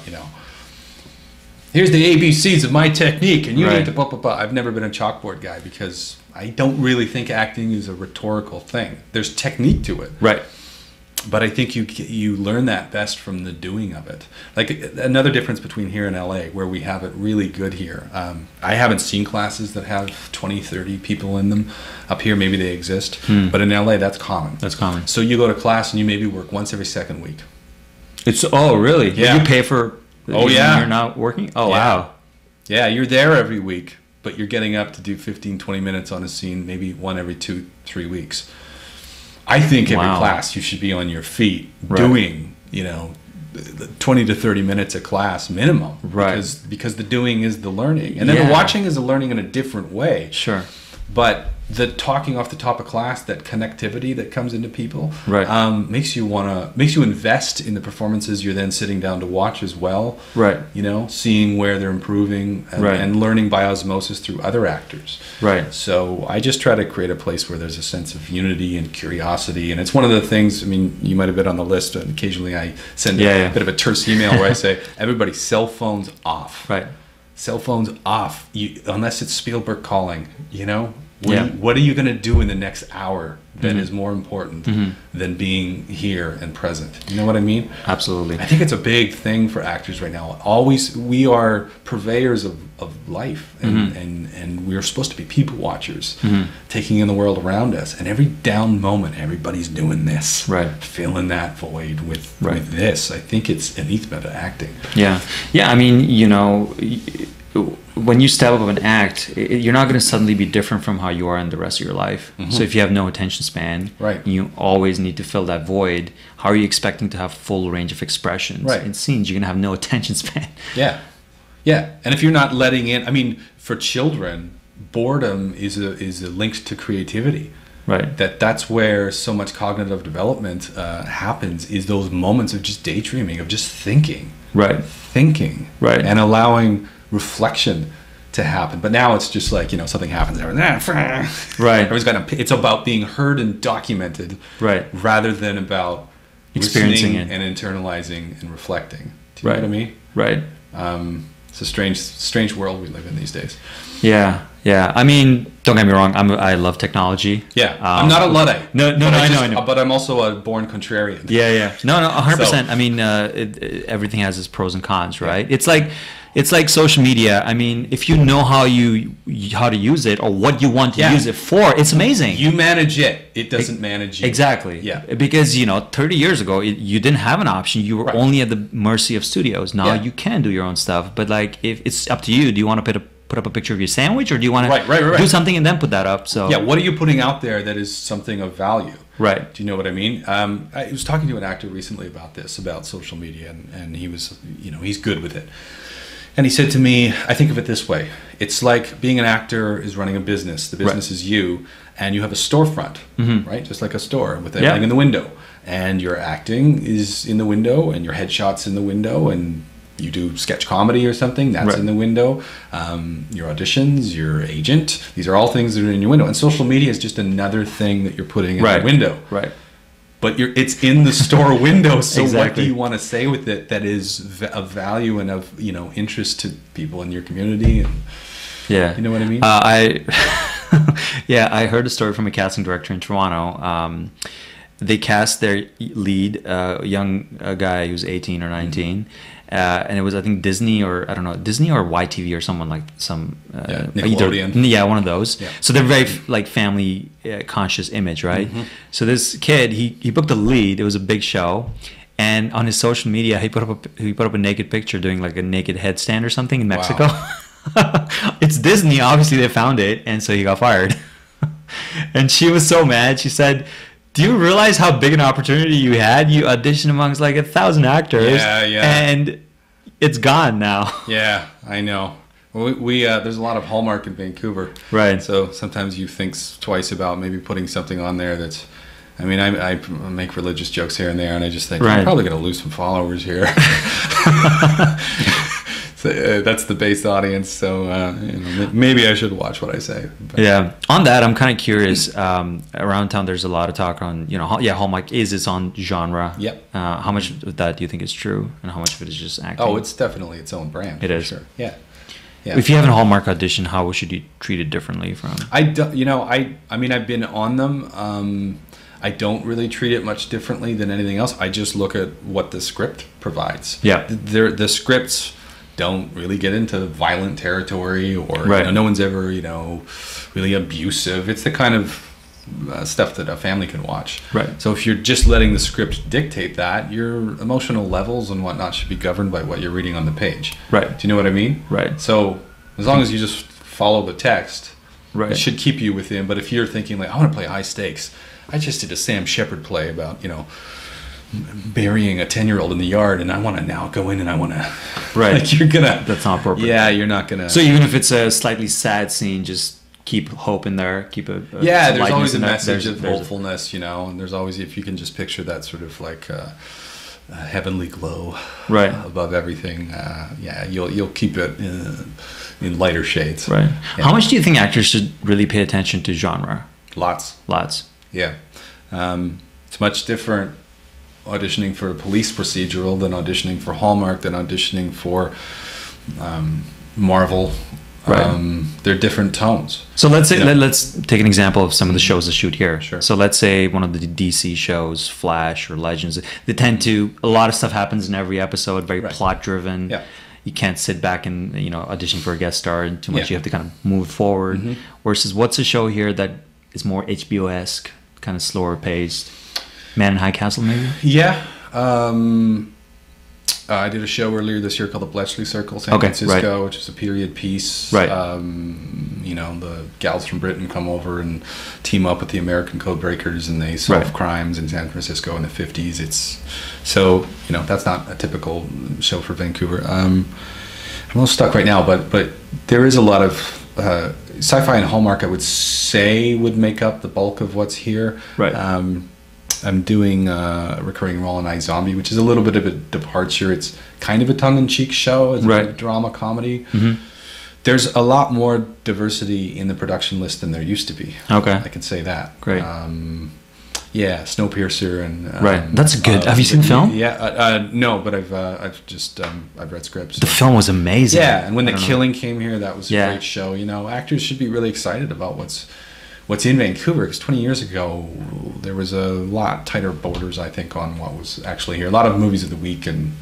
here's the ABCs of my technique, and you need to blah, blah, blah. I've never been a chalkboard guy because I don't really think acting is a rhetorical thing. There's technique to it. Right. But I think you learn that best from the doing of it. Like another difference between here and LA, where we have it really good here. I haven't seen classes that have 20, 30 people in them. Up here, maybe they exist. But in LA, that's common. That's common. So you go to class and you maybe work once every second week. Oh, really? Yeah. You pay for... Oh, yeah. You're not working? Oh, yeah. Wow. Yeah, you're there every week, but you're getting up to do 15, 20 minutes on a scene, maybe one every 2-3 weeks. I think every class you should be on your feet doing, 20 to 30 minutes a class minimum. Right. Because the doing is the learning. And then the watching is the learning in a different way. Sure. But the talking off the top of class, that connectivity that comes into people, makes you invest in the performances you're then sitting down to watch as well. Right. Seeing where they're improving and learning by osmosis through other actors. Right. So I just try to create a place where there's a sense of unity and curiosity. And it's one of the things, you might have been on the list, and occasionally I send a bit of a terse email where I say, everybody, cell phones off. Right. Cell phones off, unless it's Spielberg calling, What are you going to do in the next hour that is more important than being here and present? You know what I mean? Absolutely. I think it's a big thing for actors right now. We are purveyors of life, and we're supposed to be people watchers, taking in the world around us. And every down moment, everybody's doing this, filling that void with this. I think it's anathema to acting. Yeah. When you step up an act, you're not going to suddenly be different from how you are in the rest of your life. So if you have no attention span, you always need to fill that void. How are you expecting to have full range of expressions in scenes? You're going to have no attention span. Yeah. And if you're not letting in, for children, boredom is a link to creativity. Right. That's where so much cognitive development happens, is those moments of just daydreaming, of just thinking. Right. Thinking. Right. And allowing reflection to happen. But now it's just like, something happens. Right. It's about being heard and documented. Right. Rather than about experiencing it and internalizing and reflecting. Do you know what I mean? Right. It's a strange world we live in these days. Yeah. Don't get me wrong. I love technology. Yeah. I'm not a Luddite. No, I know. But I'm also a born contrarian. Yeah. No, 100%. Everything has its pros and cons, right? Yeah. It's like social media. If you know how to use it or what you want to use it for, it's amazing. You manage it. It doesn't manage you. Exactly. Yeah. Because 30 years ago, you didn't have an option. You were only at the mercy of studios. Now you can do your own stuff. But if it's up to you, do you want to put up a picture of your sandwich, or do you want to do something and then put that up? So what are you putting out there that is something of value? Right. Do you know what I mean? I was talking to an actor recently about social media, and he was, he's good with it. And he said to me, I think of it this way. It's like being an actor is running a business. The business is you, and you have a storefront, right? Just like a store with everything in the window. And your acting is in the window, and your headshot's in the window, and you do sketch comedy or something, that's in the window. Your auditions, your agent, these are all things that are in your window. And social media is just another thing that you're putting in the window. Right. But it's in the store window, so what do you want to say with it that is of value and of interest to people in your community? And, you know what I mean? I heard a story from a casting director in Toronto. They cast their lead, young guy who's 18 or 19. And it was, I think, Disney or YTV or someone like some Nickelodeon. One of those. Yeah. So they're very family conscious image, right? So this kid, he booked a lead. It was a big show, and on his social media, he put up a naked picture doing like a naked headstand or something in Mexico. Wow. It's Disney, obviously they found it, and so he got fired. And she was so mad. She said, Do you realize how big an opportunity you had? You auditioned amongst like 1,000 actors. And it's gone now. Yeah, I know. We there's a lot of Hallmark in Vancouver. Right. So sometimes you think twice about maybe putting something on there that's... I mean, I make religious jokes here and there, and I just think, I'm probably going to lose some followers here. So, that's the base audience, so maybe I should watch what I say. But. Yeah. On that, I'm kind of curious. Around town, there's a lot of talk on, Hallmark is its own genre. Yep. How much of that do you think is true, and how much of it is just acting? Oh, it's definitely its own brand. It is. Sure. Yeah. If you have a Hallmark audition, how should you treat it differently from? I mean, I've been on them. I don't really treat it much differently than anything else. I just look at what the script provides. Yeah. The scripts don't really get into violent territory, or no one's ever really abusive. It's the kind of stuff that a family can watch. Right. So if you're just letting the script dictate that, your emotional levels and whatnot should be governed by what you're reading on the page. Right. Do you know what I mean? Right. So as long as you just follow the text, it should keep you within. But if you're thinking like, I want to play high stakes, I just did a Sam Shepard play about burying a 10-year-old in the yard, and I want to now go in and I want to like, you're gonna, that's not appropriate. Yeah, you're not gonna. So even if it's a slightly sad scene, just keep hope in there, keep there's always a message of hopefulness, and there's always, if you can just picture that sort of like a heavenly glow above everything, you'll keep it in lighter shades. Right. How much do you think actors should really pay attention to genre? Lots. Yeah. It's much different auditioning for a police procedural than auditioning for Hallmark, than auditioning for Marvel. They're different tones. So let's say let's take an example of some of the shows that shoot here. Sure. So let's say one of the DC shows, Flash or Legends, they tend to, a lot of stuff happens in every episode, very plot driven. Yeah. You can't sit back and audition for a guest star and too much. You have to kind of move forward. Versus what's a show here that is more HBO-esque, kind of slower paced? Man in High Castle, maybe? Yeah. I did a show earlier this year called The Bletchley Circle, San Francisco, which is a period piece. Right. The gals from Britain come over and team up with the American code breakers, and they solve crimes in San Francisco in the 50s. That's not a typical show for Vancouver. I'm a little stuck right now, but there is a lot of sci-fi and Hallmark, I would say, would make up the bulk of what's here. Right. I'm doing a recurring role in iZombie, which is a little bit of a departure. It's kind of a tongue-in-cheek show, it's a drama comedy. There's a lot more diversity in the production list than there used to be. Okay, I can say that. Great. Snowpiercer and That's a good. Have you seen the film? Yeah, no, but I've read scripts. The film was amazing. Yeah, and when The Killing came here, that was a great show. Actors should be really excited about what's in Vancouver, because 20 years ago there was a lot tighter borders, I think, on what was actually here. A lot of movies of the week and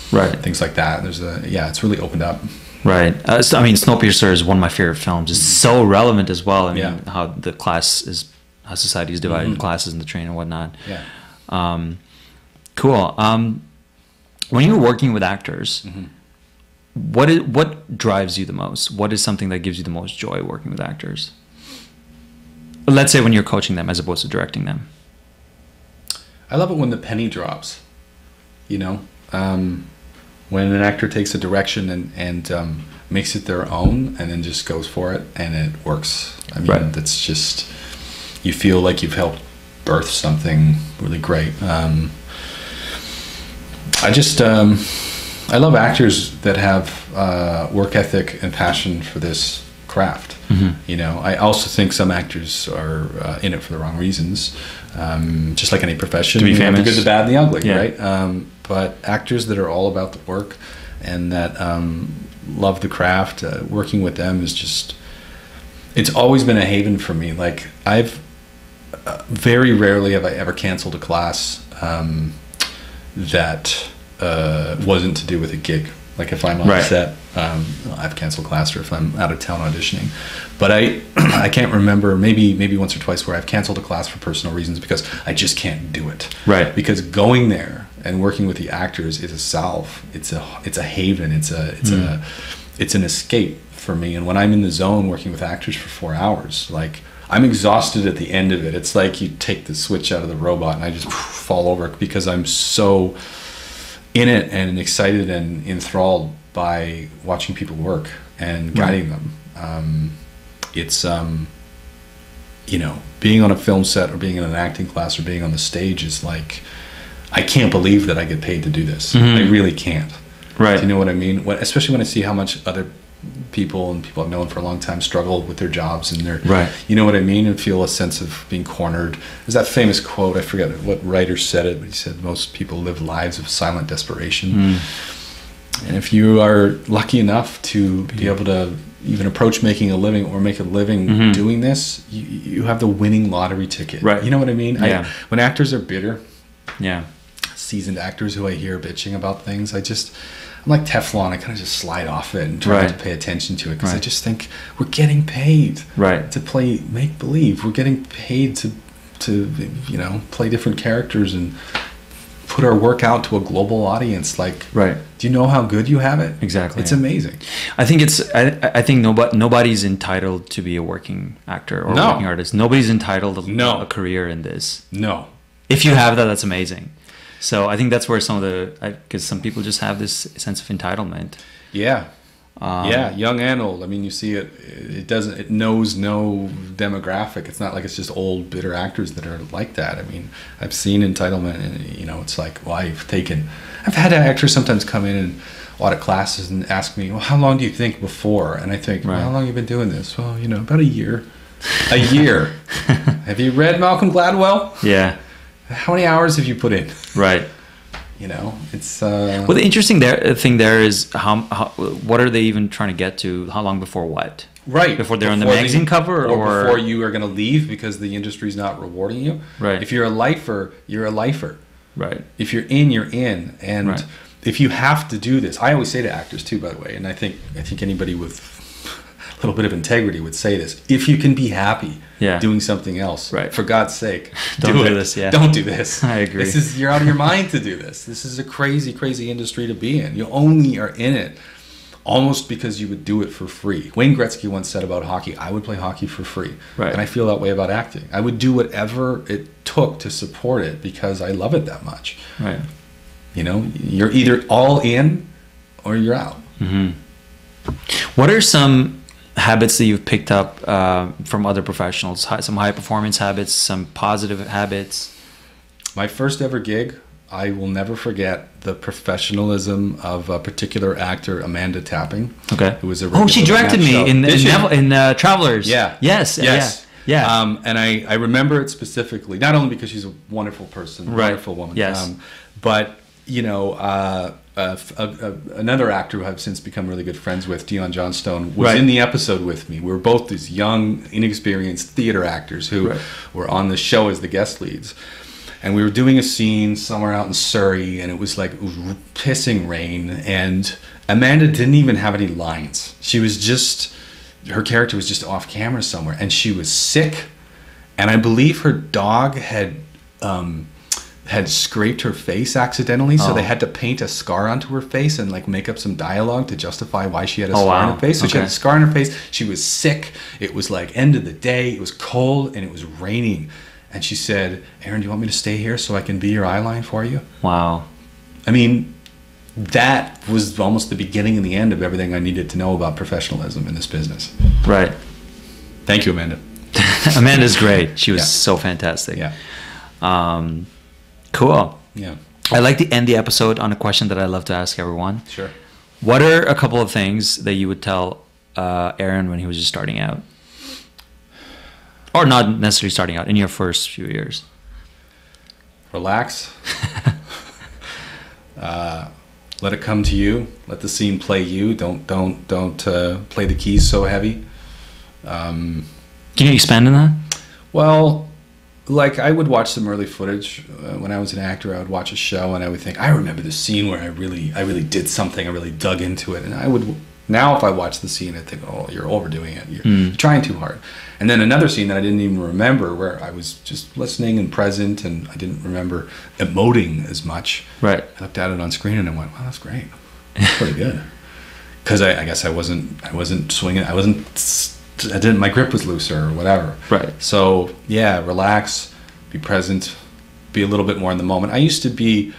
things like that. It's really opened up. Right. Snowpiercer is one of my favorite films. It's so relevant as well. How the how society is divided into classes in the train and whatnot. Yeah. Cool. When you're working with actors, what drives you the most? What is something that gives you the most joy working with actors? Let's say when you're coaching them as opposed to directing them. I love it when the penny drops. When an actor takes a direction and makes it their own, and then just goes for it, and it works. That's just, you feel like you've helped birth something really great. I love actors that have work ethic and passion for this craft. I also think some actors are in it for the wrong reasons, just like any profession. To be famous. The good, the bad, and the ugly, right? But actors that are all about the work and that love the craft, working with them is just, it's always been a haven for me. Like, I've very rarely have I ever canceled a class that wasn't to do with a gig. Like if I'm on set, I've canceled class, or if I'm out of town auditioning. But I can't remember, maybe once or twice, where I've canceled a class for personal reasons because I just can't do it. Right. Because going there and working with the actors is a salve. It's a haven. It's an escape for me. And when I'm in the zone working with actors for 4 hours, like, I'm exhausted at the end of it. It's like you take the switch out of the robot and I just fall over because I'm so in it and excited and enthralled by watching people work and guiding them. It's you know, being on a film set or being in an acting class or being on the stage is like, I can't believe that I get paid to do this. I really can't. Right. Do you know what I mean? Especially when I see how much other people and people I've known for a long time struggle with their jobs and their, you know what I mean, and feel a sense of being cornered. There's that famous quote, I forget what writer said it, but he said most people live lives of silent desperation. And if you are lucky enough to be able to even approach making a living or make a living doing this, you have the winning lottery ticket. Right. You know what I mean? Yeah. When actors are bitter, seasoned actors who I hear bitching about things, I'm like Teflon. I kind of just slide off it and try not to pay attention to it because I just think we're getting paid to play make believe. We're getting paid to you know, play different characters and put our work out to a global audience. Like, do you know how good you have it? Exactly. It's amazing. I think I think nobody's entitled to be a working actor or working artist. Nobody's entitled to a career in this. No. If you have that, that's amazing. So I think that's where some of because some people just have this sense of entitlement. Yeah. Young and old. I mean, you see it. It knows no demographic. It's not like it's just old bitter actors that are like that. I mean, I've seen entitlement, and you know, it's like, well, I've had actors sometimes come in and audit classes and ask me, well, how long do you think before? And I think, well, how long have you been doing this? Well, you know, about a year. A year. Have you read Malcolm Gladwell? Yeah. How many hours have you put in? Right. You know, it's well, the interesting thing there is how what are they even trying to get to? How long before what? Right. Before they're on the magazine cover, or before you are going to leave because the industry's not rewarding you. Right. If you're a lifer, you're a lifer. Right. If you're in, you're in. And if you have to do this, I always say to actors too, by the way, and I think anybody with a little bit of integrity would say this: if you can be happy doing something else, for God's sake, don't do this. Yeah. Don't do this. I agree. You're out of your mind to do this. This is a crazy, crazy industry to be in. You only are in it almost because you would do it for free. Wayne Gretzky once said about hockey, I would play hockey for free. Right. And I feel that way about acting. I would do whatever it took to support it because I love it that much. Right. You know, you're either all in or you're out. What are some habits that you've picked up from other professionals? Some high performance habits, some positive habits? My first ever gig, I will never forget the professionalism of a particular actor, Amanda Tapping. Okay. Who was a she directed me in Travelers. Yeah. Yes. Yeah. And I remember it specifically, not only because she's a wonderful person, wonderful woman. Yes. But you know, another actor who I've since become really good friends with, Dion Johnstone, was in the episode with me. We were both these young, inexperienced theater actors who were on the show as the guest leads. And we were doing a scene somewhere out in Surrey, and it was pissing rain, and Amanda didn't even have any lines. She was just, her character was just off camera somewhere, and she was sick, and I believe her dog had scraped her face accidentally, so they had to paint a scar onto her face and make up some dialogue to justify why she had a scar on her face. So she had a scar on her face. She was sick. It was end of the day. It was cold and it was raining. And she said, "Aaron, do you want me to stay here so I can be your eyeline for you?" Wow. I mean, that was almost the beginning and the end of everything I needed to know about professionalism in this business. Right. Thank you, Amanda. Amanda's great. She was so fantastic. Yeah. Cool. Yeah. I like to end the episode on a question that I love to ask everyone. Sure. What are a couple of things that you would tell Aaron when he was just starting out? Or not necessarily starting out, in your first few years? Relax. Let it come to you. Let the scene play you. Don't play the keys so heavy. Can you expand on that? Well, I would watch some early footage when I was an actor. I would watch a show and I would think, I remember the scene where I really did something. I really dug into it. And I would now, if I watch the scene, I think, oh, you're overdoing it. You're trying too hard. And then another scene that I didn't even remember, where I was just listening and present, and I didn't remember emoting as much. Right. I looked at it on screen and I went, wow, that's great. That's pretty good. Because I guess I wasn't swinging. I wasn't my grip was looser or whatever. Right. So yeah, relax, be present, be a little bit more in the moment. I used to be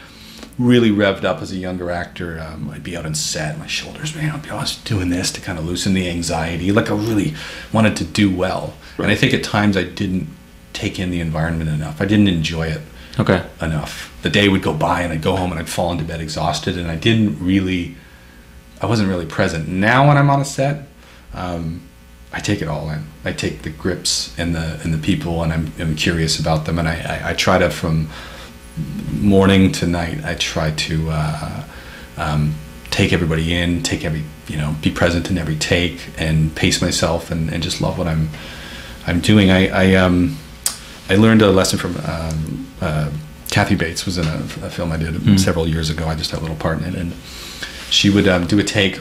really revved up as a younger actor. I'd be out on set, my shoulders, man, I'd be always doing this to kind of loosen the anxiety. Like I really wanted to do well. Right. And I think at times I didn't take in the environment enough. I didn't enjoy it enough. The day would go by and I'd go home and I'd fall into bed exhausted, and I wasn't really present. Now when I'm on a set, I take it all in. I take the grips and the people, and I'm curious about them, and I try to, from morning to night, I try to take everybody in, be present in every take, and pace myself, and just love what I'm doing. I learned a lesson from Kathy Bates. Was in a film I did several years ago. I just had a little part in it, and she would do a take,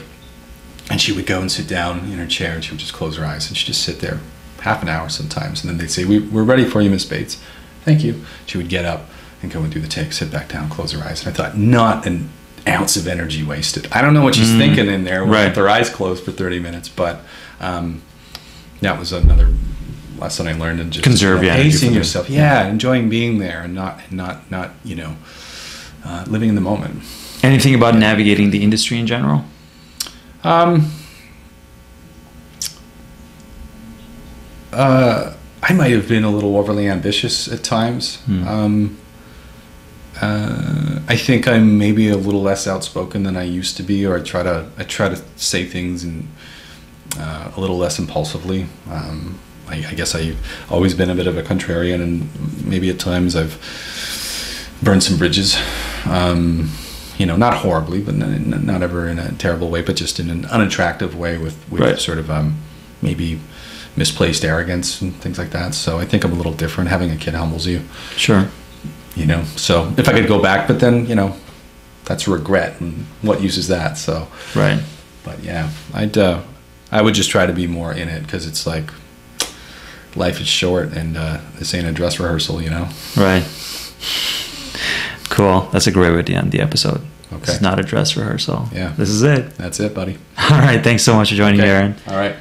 and she would go and sit down in her chair, and she would just close her eyes, and she'd just sit there half an hour sometimes, and then they'd say, we're ready for you, Miss Bates. Thank you. She would get up and go and do the take, sit back down, close her eyes. And I thought, not an ounce of energy wasted. I don't know what she's thinking in there with her eyes closed for 30 minutes, but that was another lesson I learned, and just conserve pacing yourself. Yeah, enjoying being there, and not living in the moment. Anything about navigating the industry in general? I might have been a little overly ambitious at times. I think I'm maybe a little less outspoken than I used to be, or I try to say things and a little less impulsively. I guess I've always been a bit of a contrarian, and maybe at times I've burned some bridges. Not horribly, but not ever in a terrible way, but just in an unattractive way with sort of maybe misplaced arrogance and things like that. So I think I'm a little different. Having a kid humbles you. Sure. So if I could go back, but then, that's a regret, and what use is that? So. Right. But yeah, I would just try to be more in it, because it's like, life is short, and this ain't a dress rehearsal, Right. Cool. That's a great way to end the episode. Okay. It's not a dress rehearsal. Yeah. This is it. That's it, buddy. All right. Thanks so much for joining me, Aaron. All right.